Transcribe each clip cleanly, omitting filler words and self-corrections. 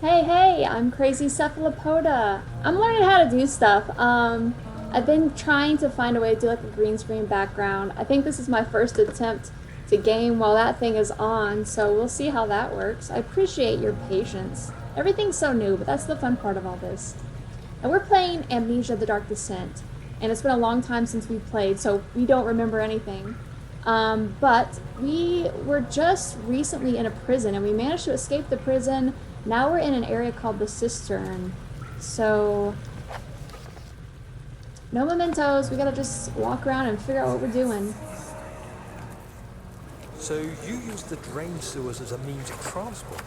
Hey, I'm Crazy Cephalopoda. I'm learning how to do stuff. I've been trying to find a way to do like a green screen background. I think this is my first attempt to game while that thing is on, so we'll see how that works. I appreciate your patience. Everything's so new, but that's the fun part of all this. And we're playing Amnesia: The Dark Descent, and it's been a long time since we played, so we don't remember anything. But we were just recently in a prison, and we managed to escape the prison. Now we're in an area called the Cistern. So, no mementos. We gotta just walk around and figure out what we're doing. So you used the drain sewers as a means of transport?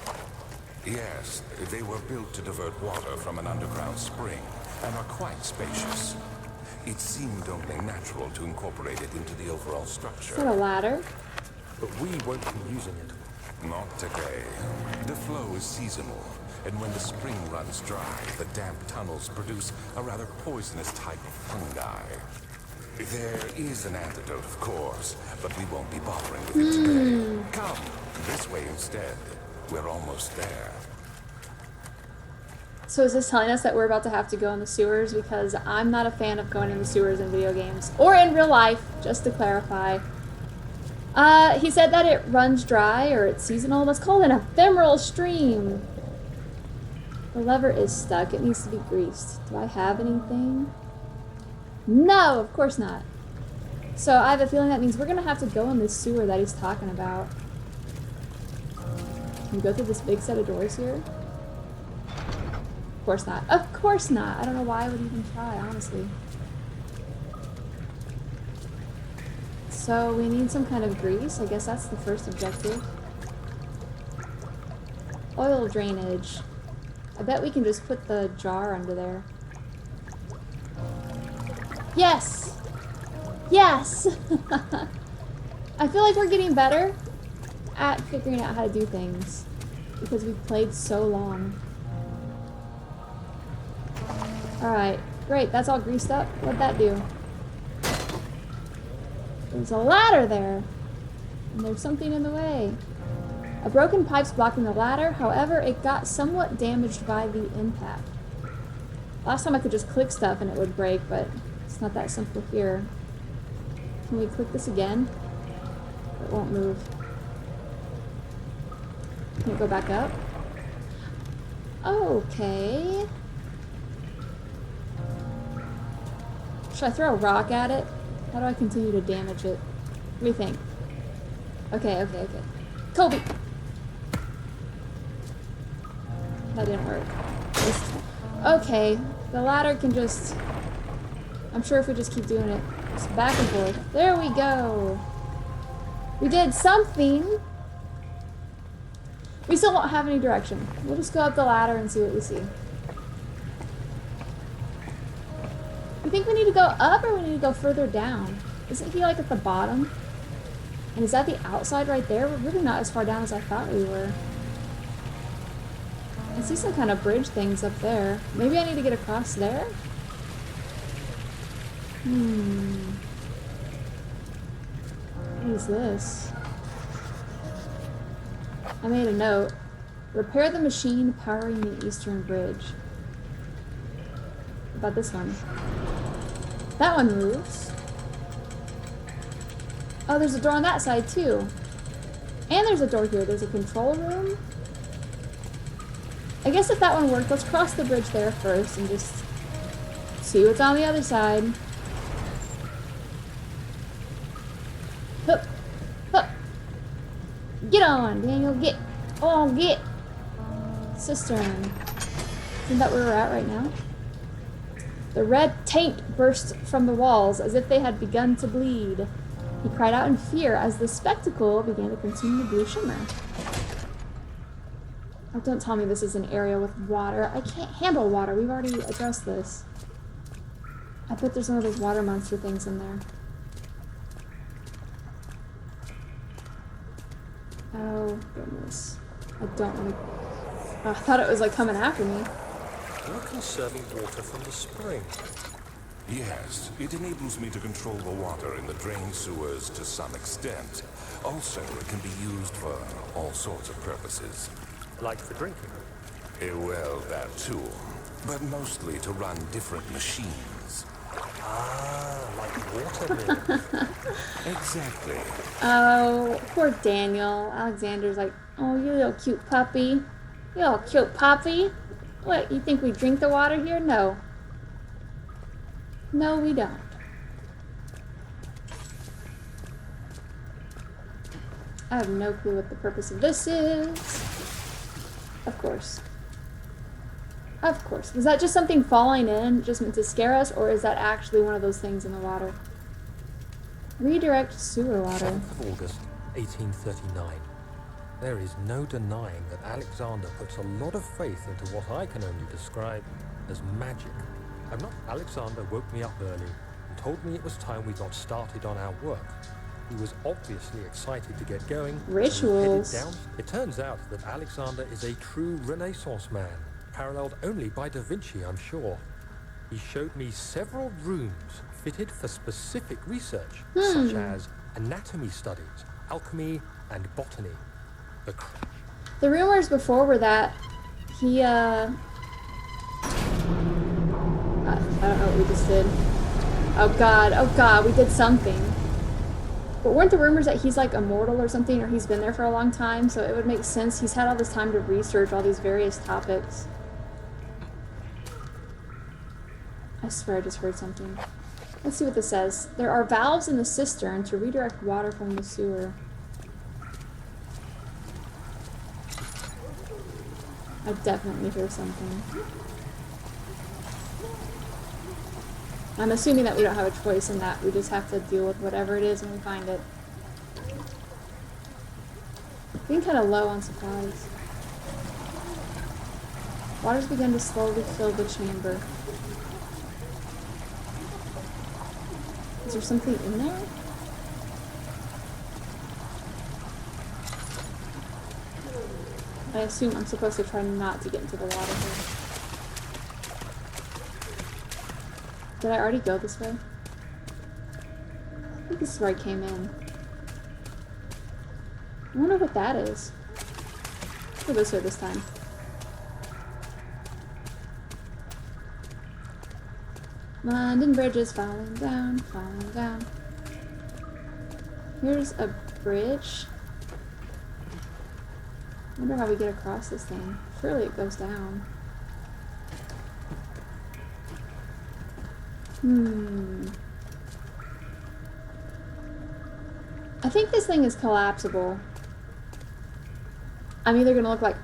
Yes, they were built to divert water from an underground spring and are quite spacious. It seemed only natural to incorporate it into the overall structure. Is that a ladder? But we won't be using it. Not today. The flow is seasonal, and when the spring runs dry, the damp tunnels produce a rather poisonous type of fungi. There is an antidote, of course, but we won't be bothering with it today. Come, this way instead. We're almost there. So is this telling us that we're about to have to go in the sewers? Because I'm not a fan of going in the sewers in video games. Or in real life, just to clarify. He said that it runs dry, or it's seasonal. Let's call it an ephemeral stream. The lever is stuck. It needs to be greased. Do I have anything? No, of course not. So I have a feeling that means we're going to have to go in this sewer that he's talking about. Can we go through this big set of doors here? Of course not. Of course not. I don't know why I would even try, honestly. So we need some kind of grease. I guess that's the first objective. Oil drainage. I bet we can just put the jar under there. Yes! Yes! I feel like we're getting better at figuring out how to do things because we've played so long. Alright, great. That's all greased up. What'd that do? There's a ladder there, and there's something in the way. A broken pipe's blocking the ladder, however, it got somewhat damaged by the impact. Last time I could just click stuff and it would break, but it's not that simple here. Can we click this again? It won't move. Can it go back up? Okay. Should I throw a rock at it? How do I continue to damage it? What do you think? Okay. Kobe! That didn't work. Okay, the ladder can just... I'm sure if we just keep doing it, just back and forth. There we go! We did something! We still don't have any direction. We'll just go up the ladder and see what we see. You think we need to go up or we need to go further down? Isn't he like at the bottom? And is that the outside right there? We're really not as far down as I thought we were. I see some kind of bridge things up there. Maybe I need to get across there? What is this? I made a note. Repair the machine powering the eastern bridge. What about this one? That one moves. Oh, there's a door on that side too. And there's a door here. There's a control room. I guess if that one worked, let's cross the bridge there first and just see what's on the other side. Hup. Hup. Get on, Daniel. Get. Oh, get. Cistern. Isn't that where we're at right now? The red taint burst from the walls as if they had begun to bleed. He cried out in fear as the spectacle began to consume the blue shimmer. Oh, don't tell me this is an area with water. I can't handle water. We've already addressed this. I bet there's one of those water monster things in there. Oh, goodness. I don't want to... Oh, I thought it was like coming after me. You're conserving water from the spring. Yes, it enables me to control the water in the drain sewers to some extent. Also, it can be used for all sorts of purposes. Like for drinking. Well, that too. But mostly to run different machines. Ah, like water mills. Exactly. Oh, poor Daniel. Alexander's like, oh, you little cute puppy. You little cute puppy. What, you think we drink the water here? No. No, we don't. I have no clue what the purpose of this is. Of course. Of course. Was that just something falling in, just meant to scare us, or is that actually one of those things in the water? Redirect sewer water. 7th of August, 1839. There is no denying that Alexander puts a lot of faith into what I can only describe as magic. Alexander woke me up early and told me it was time we got started on our work. He was obviously excited to get going. Rituals. So we headed down. It turns out that Alexander is a true Renaissance man, paralleled only by Da Vinci, I'm sure. He showed me several rooms fitted for specific research, such as anatomy studies, alchemy, and botany. The rumors before were that he, I don't know what we just did. Oh god, we did something. But weren't the rumors that he's like immortal or something, or he's been there for a long time, so it would make sense. He's had all this time to research all these various topics. I swear I just heard something. Let's see what this says. There are valves in the cistern to redirect water from the sewer. I definitely hear something. I'm assuming that we don't have a choice in that. We just have to deal with whatever it is when we find it. Being kind of low on supplies. Water's begun to slowly fill the chamber. Is there something in there? I assume I'm supposed to try not to get into the water here. Did I already go this way? I think this is where I came in. I wonder what that is. Let's go this way this time. London Bridge is falling down, falling down. Here's a bridge. I wonder how we get across this thing. Surely it goes down. I think this thing is collapsible. I'm either gonna look like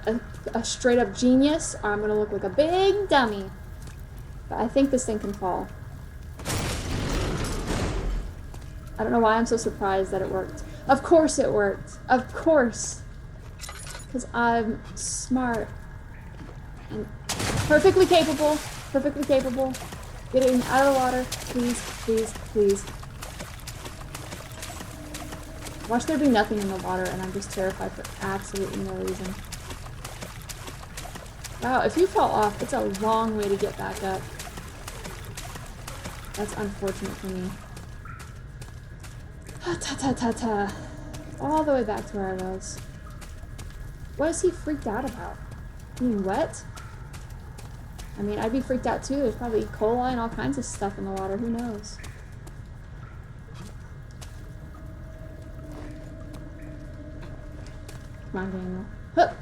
a straight up genius, or I'm gonna look like a big dummy. But I think this thing can fall. I don't know why I'm so surprised that it worked. Of course it worked. Of course. Because I'm smart. And perfectly capable. Perfectly capable. Getting out of the water. Please, please, please. Watch there be nothing in the water and I'm just terrified for absolutely no reason. Wow, if you fall off, it's a long way to get back up. That's unfortunate for me. Ta-ta-ta-ta. All the way back to where I was. What is he freaked out about? Being wet? I mean, I'd be freaked out too. There's probably E. coli and all kinds of stuff in the water. Who knows? Come on, Daniel. Hup!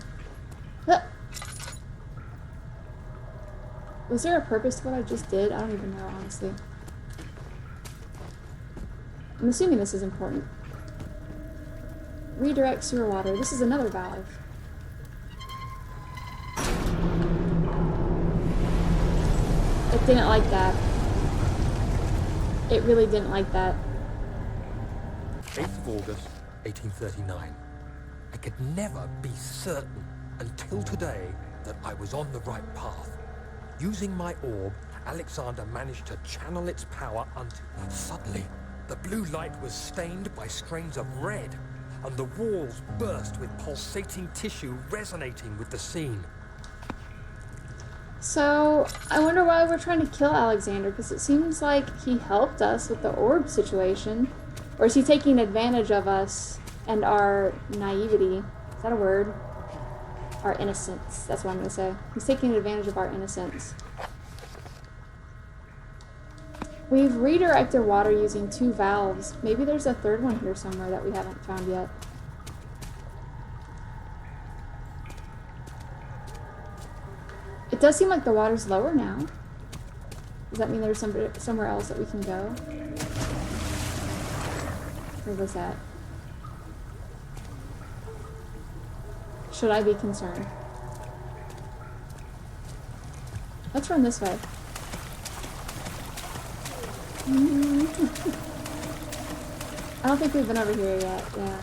Hup! Was there a purpose to what I just did? I don't even know, honestly. I'm assuming this is important. Redirect sewer water. This is another valve. It didn't like that. It really didn't like that. 8th of August, 1839. I could never be certain until today that I was on the right path. Using my orb, Alexander managed to channel its power until suddenly the blue light was stained by strains of red, and the walls burst with pulsating tissue resonating with the scene. So, I wonder why we're trying to kill Alexander, because it seems like he helped us with the orb situation. Or is he taking advantage of us and our naivety? Is that a word? our innocence. That's what I'm gonna say. He's taking advantage of our innocence. We've redirected water using 2 valves. Maybe there's a 3rd one here somewhere that we haven't found yet. It does seem like the water's lower now. Does that mean there's somewhere else that we can go? Where was that? Should I be concerned? Let's run this way. I don't think we've been over here yet. Yeah.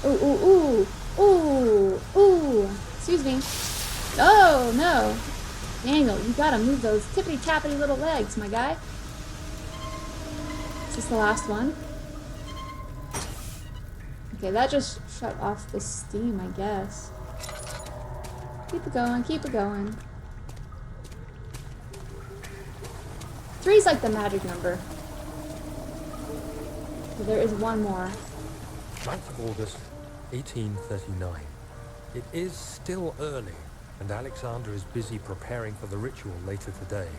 Ooh, ooh, ooh, ooh, ooh. Excuse me. Oh, no. Daniel, you gotta move those tippity-tappity little legs, my guy. Is this the last one? Okay, that just shut off the steam, I guess. Keep it going, keep it going. 3's like the magic number. So there is one more. 9th of August, 1839. It is still early, and Alexander is busy preparing for the ritual later today.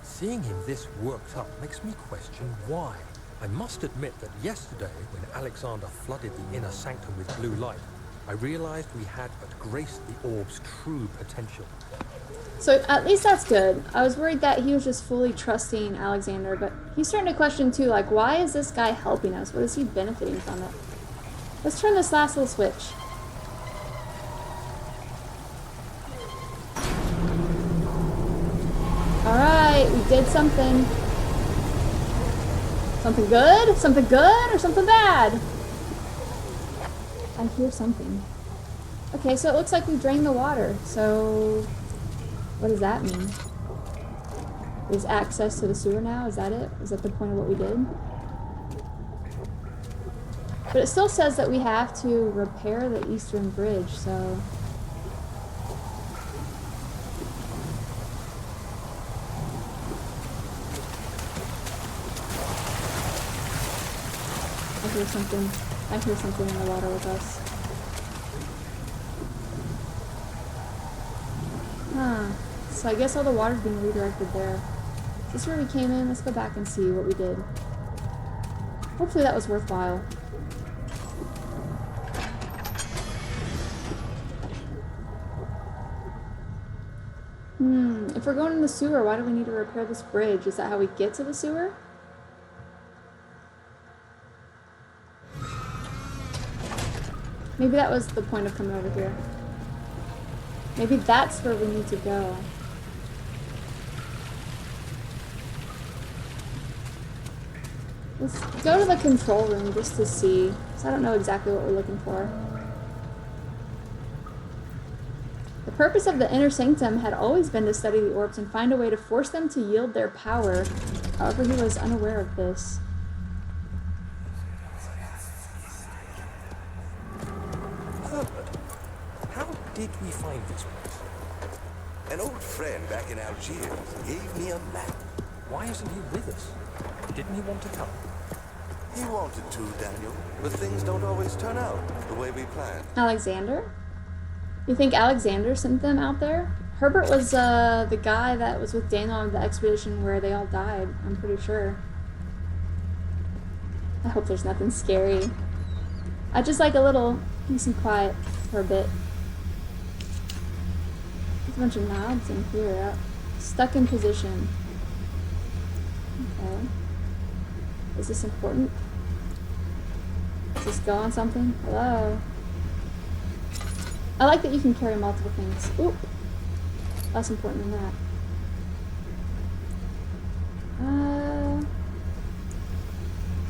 Seeing him this worked up makes me question why. I must admit that yesterday, when Alexander flooded the inner sanctum with blue light, I realized we had but graced the orb's true potential. So at least that's good. I was worried that he was just fully trusting Alexander, but he's starting to question too, like, why is this guy helping us? What is he benefiting from it? Let's turn this last little switch. Alright, we did something. Something good? Something good or something bad? I hear something. Okay, so it looks like we drained the water. So what does that mean? There's access to the sewer now? Is that it? Is that the point of what we did? But it still says that we have to repair the eastern bridge, so... I hear something in the water with us. Huh. So I guess all the water's being redirected there. Is this where we came in? Let's go back and see what we did. Hopefully that was worthwhile. If we're going in the sewer, why do we need to repair this bridge? Is that how we get to the sewer? Maybe that was the point of coming over here. Maybe that's where we need to go. Let's go to the control room just to see. So I don't know exactly what we're looking for. The purpose of the inner sanctum had always been to study the orbs and find a way to force them to yield their power. However, he was unaware of this. How did we find this place? An old friend back in Algiers gave me a map. Why isn't he with us? Didn't he want to come? He wanted to, Daniel, but things don't always turn out the way we planned. Alexander? You think Alexander sent them out there? Herbert was the guy that was with Daniel on the expedition where they all died, I'm pretty sure. I hope there's nothing scary. I just like a little peace and quiet for a bit. There's a bunch of knobs in here. Stuck in position. Okay. Is this important? Does this go on something? Hello? I like that you can carry multiple things. Oop! Less important than that.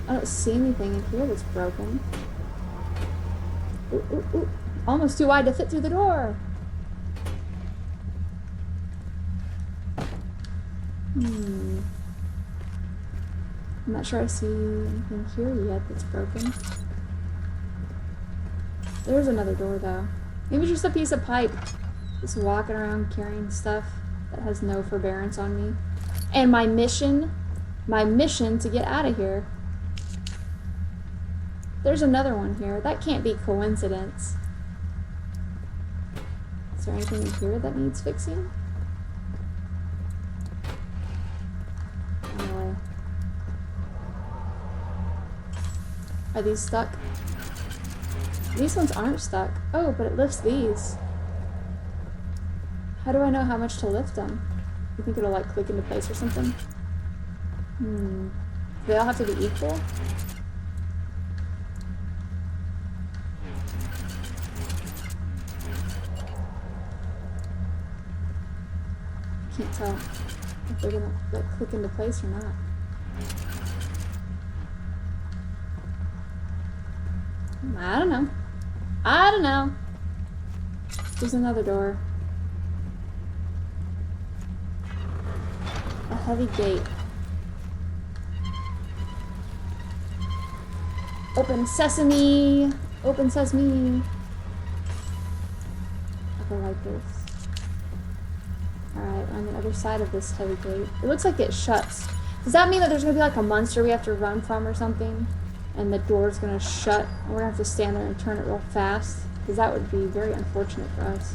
I don't see anything in here that's broken. Ooh, ooh, ooh. Almost too wide to fit through the door. I'm not sure I see anything here yet that's broken. There's another door though. Maybe just a piece of pipe. Just walking around carrying stuff that has no forbearance on me. And my mission to get out of here. There's another one here. That can't be coincidence. Is there anything in here that needs fixing? No. Are these stuck? These ones aren't stuck. Oh, but it lifts these. How do I know how much to lift them? You think it'll like click into place or something? Do they all have to be equal? I can't tell if they're gonna like click into place or not. I don't know. I don't know. There's another door. A heavy gate. Open sesame! Open sesame! I don't like this. Alright, on the other side of this heavy gate. It looks like it shuts. Does that mean that there's gonna be like a monster we have to run from or something? And the door's gonna shut, and we're gonna have to stand there and turn it real fast? Because that would be very unfortunate for us.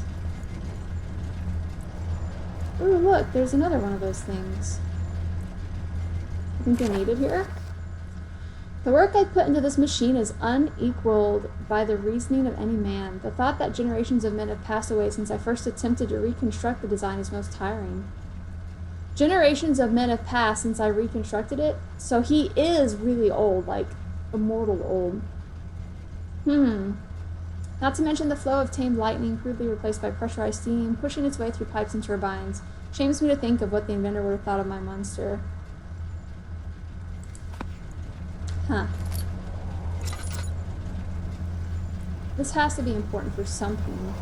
Ooh, look, there's another one of those things. I think they're needed here. The work I put into this machine is unequaled by the reasoning of any man. The thought that generations of men have passed away since I first attempted to reconstruct the design is most tiring. Generations of men have passed since I reconstructed it, so he is really old, like immortal old. Not to mention the flow of tamed lightning crudely replaced by pressurized steam, pushing its way through pipes and turbines. Shames me to think of what the inventor would have thought of my monster. Huh. This has to be important for something.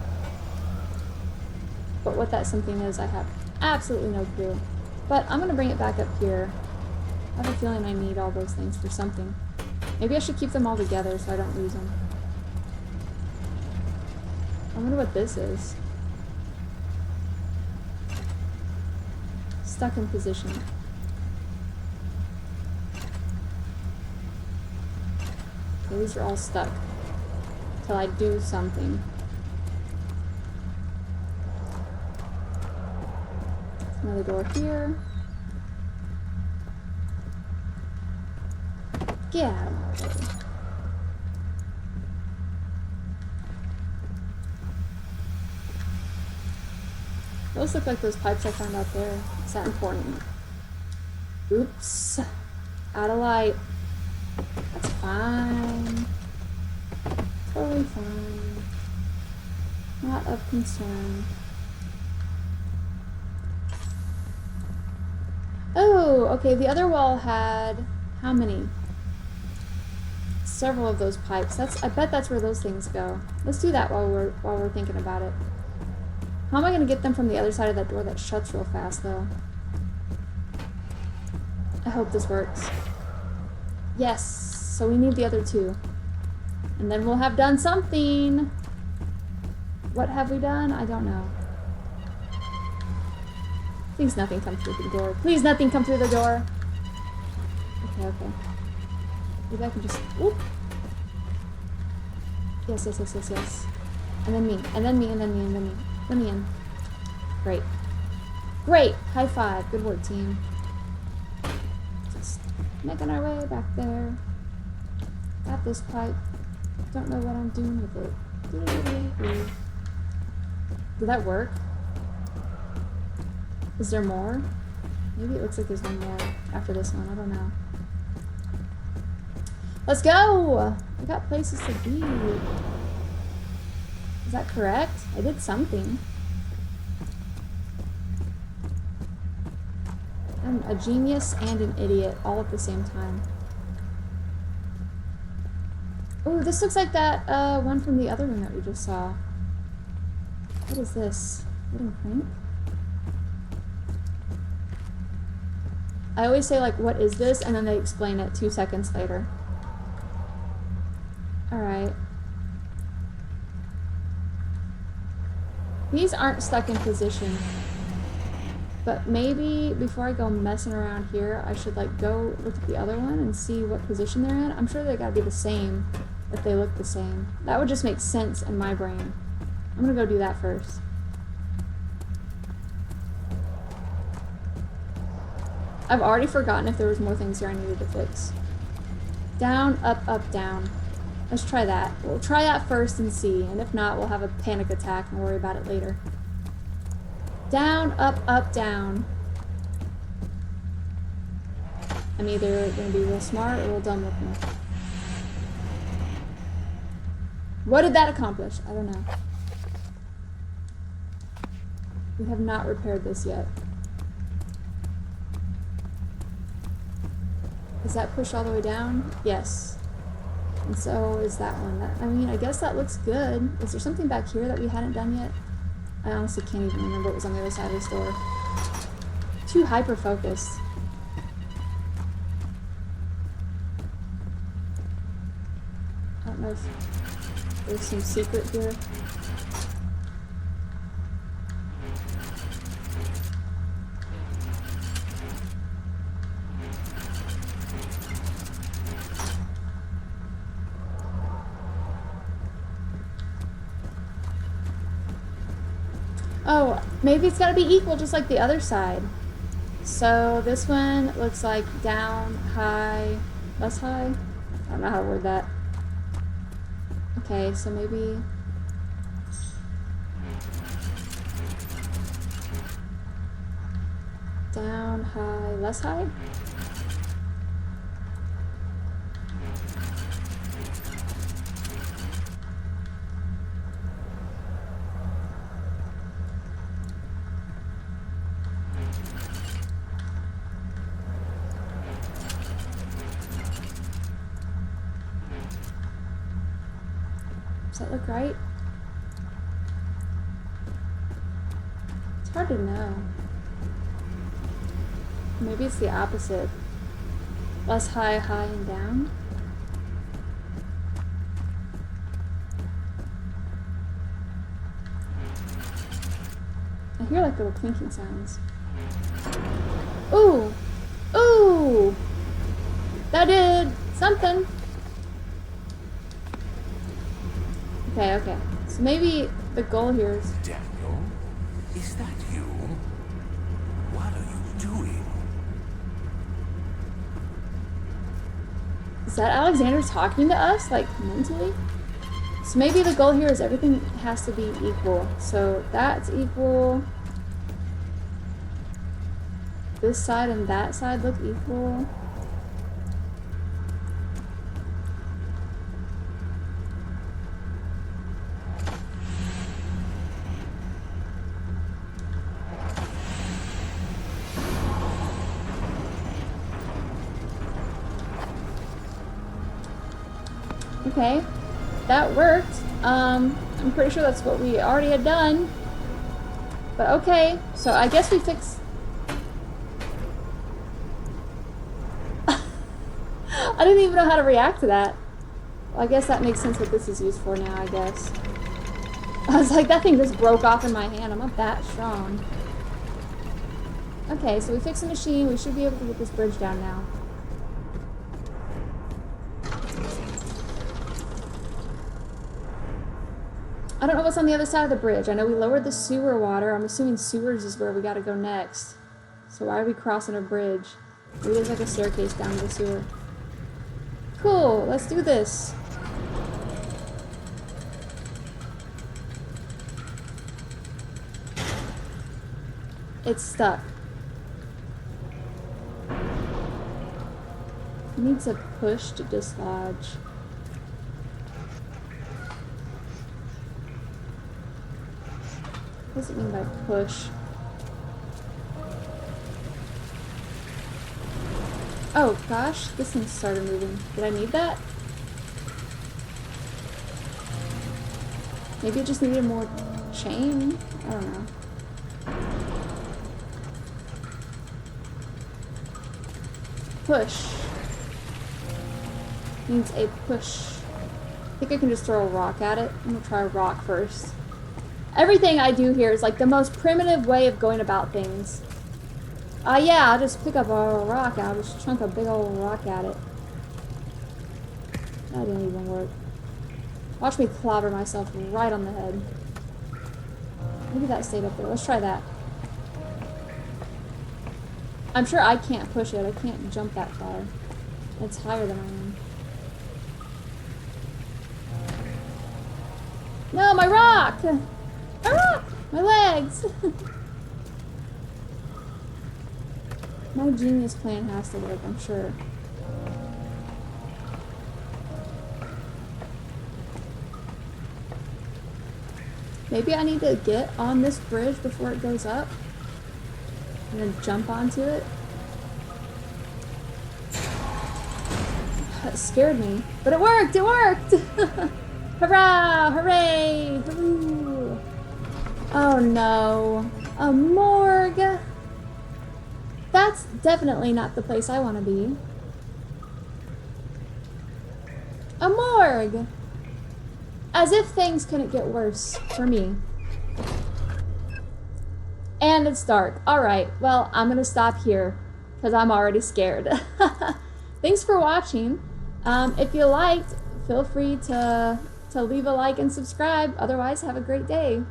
But what that something is, I have absolutely no clue. But I'm going to bring it back up here. I have a feeling I need all those things for something. Maybe I should keep them all together so I don't lose them. I wonder what this is. Stuck in position. Okay, these are all stuck. Till I do something. Another door here. Get out of my way. Those look like those pipes I found out there. Is that important? Oops. Out of light. That's fine. Totally fine. Not of concern. Oh, okay, the other wall had how many? Several of those pipes. I bet that's where those things go. Let's do that while we're thinking about it. How am I gonna get them from the other side of that door that shuts real fast though? I hope this works. Yes, so we need the other two. And then we'll have done something. What have we done? I don't know. Please nothing come through the door. Please nothing come through the door. Okay, okay. Maybe I can just, whoop. Yes, yes, yes, yes, yes. And then me, and then me, and then me, and then me. Let me in. Great. Great! High five. Good work, team. Just making our way back there. Got this pipe. Don't know what I'm doing with it. Did that work? Is there more? Maybe it looks like there's one more after this one. I don't know. Let's go! I got places to be. Is that correct? I did something. I'm a genius and an idiot all at the same time. Oh, this looks like that one from the other room that we just saw. What is this? Wooden crank? I always say like, what is this? And then they explain it 2 seconds later. Alright. These aren't stuck in position. But maybe before I go messing around here, I should like go look at the other one and see what position they're in. I'm sure they gotta be the same if they look the same. That would just make sense in my brain. I'm gonna go do that first. I've already forgotten if there was more things here I needed to fix. Down, up, up, down. Let's try that. We'll try that first and see, and if not, we'll have a panic attack and worry about it later. Down, up, up, down. I'm either gonna be real smart or real dumb looking. What did that accomplish? I don't know. We have not repaired this yet. Is that pushed all the way down? Yes. And so is that one. I mean, I guess that looks good. Is there something back here that we hadn't done yet? I honestly can't even remember what was on the other side of this door. Too hyper-focused. I don't know if there's some secret here. Oh, maybe it's gotta be equal just like the other side. So this one looks like down, high, less high? I don't know how to word that. Okay, so maybe... down, high, less high? Does that look right? It's hard to know. Maybe it's the opposite. Less high, high, and down. I hear like little clinking sounds. Ooh! Ooh! That did something! Okay, okay. So maybe the goal here is... Daniel, is that you? What are you doing? Is that Alexander talking to us, like, mentally? So maybe the goal here is everything has to be equal. So that's equal. This side and that side look equal. Okay, that worked. I'm pretty sure that's what we already had done. But okay, so I guess we fixed... I didn't even know how to react to that. Well, I guess that makes sense what this is used for now, I guess. I was like, that thing just broke off in my hand. I'm not that strong. Okay, so we fixed the machine. We should be able to get this bridge down now. I don't know what's on the other side of the bridge. I know we lowered the sewer water. I'm assuming sewers is where we gotta go next. So why are we crossing a bridge? Maybe there's like a staircase down to the sewer. Cool, let's do this. It's stuck. It needs a push to dislodge. What does it mean by push? Oh gosh, this thing started moving. Did I need that? Maybe it just needed more chain? I don't know. Push. Needs a push. I think I can just throw a rock at it. I'm gonna try a rock first. Everything I do here is like the most primitive way of going about things. Yeah, I'll just pick up a rock and I'll just chunk a big old rock at it. That didn't even work. Watch me clobber myself right on the head. Maybe that stayed up there. Let's try that. I'm sure I can't push it. I can't jump that far. It's higher than I am. No, my rock! My rock! My legs! My genius plan has to work, I'm sure. Maybe I need to get on this bridge before it goes up. And then jump onto it. That scared me. But it worked! It worked! Hurrah! Hooray! Hooray! Oh no. A morgue! That's definitely not the place I want to be. A morgue! As if things couldn't get worse for me. And it's dark. Alright, well, I'm gonna stop here because I'm already scared. Thanks for watching. If you liked, feel free to leave a like and subscribe. Otherwise, have a great day.